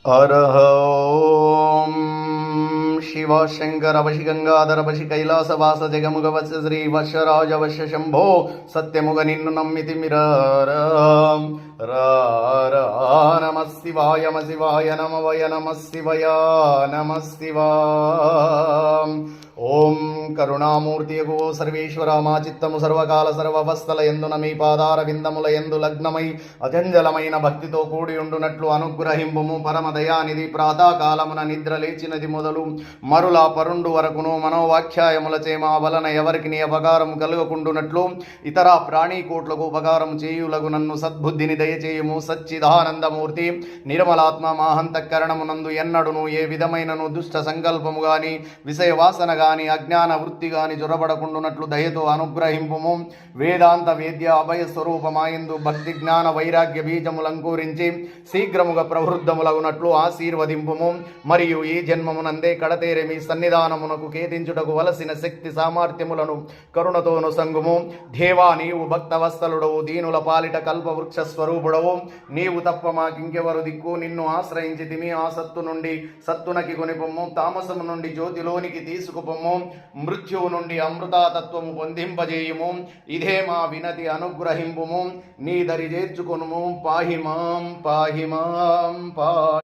हरः ॐ शिव शंकर वशि गंगाधर वशि कैलासवास जगमुग वश श्री वशराज वश शंभो सत्यमुग निन्नु नम्मिति मिरर नमः शिवाय नम वय नमः शिवाय नमः शिवाय। ओं करुणामूर्तियगो सर्वेश्वरा मा चित्तमु सर्वकाल सर्ववस्थल ఎందు మీ పాదార విందముల ఎందు లగ్నమై అజంజలమైన భక్తితో కూడి ఉండునట్లు అనుగ్రహింపుము పరమ దయానిధి. ప్రాతకాలమున నిద్ర లేచినది మొదలు మరులా పరుండు వరకును మనోవాఖ్యాయములచే మా వలన ఎవరికి అపకారము కలుగకుండునట్లు ఇతర ప్రాణీకోట్లకు ఉపకారం చేయులగు నన్ను సద్బుద్ధిని దయచేయుము. సచ్చిదానందమూర్తి నిర్మలాత్మ మాహంతఃకరణమునందు ఎన్నడును ఏ విధమైనను దుష్ట సంకల్పము గాని విషయ వాసన గాని అజ్ఞాన వృత్తి గాని జొరబడకుండునట్లు దయతో అనుగ్రహింపుము. వేదాంత వేద్య అభయ స్వరూపమాయందు భక్తి జ్ఞాన వైరాగ్య బీజములంకూరించి శీఘ్రముగా ప్రవృద్ధములగునట్లు ఆశీర్వదింపుము. మరియు ఈ జన్మమునందే కడతేరే మీ సన్నిధానమునకు కేతించుటకు వలసిన శక్తి సామర్థ్యములను కరుణతోను సంగుము. దేవా నీవు భక్తవత్సలుడవు, దీనుల పాలిట కల్పవృక్ష స్వరూపుడవు. నీవు తప్ప మాకింకెవరు దిక్కు. నిన్ను ఆశ్రయించితిమి. ఆ సత్తు నుండి సత్తునకి కొనిపొమ్ము. తామసము నుండి జ్యోతిలోనికి తీసుకుపొమ్ము. మృత్యువు నుండి అమృతాతత్వము పొందింపజేయుము. ఇదే మా వినతి, అనుగ్రహింపుము. నీ దరి చేర్చుకొనుము. పాహిమాం పాహిమాం పా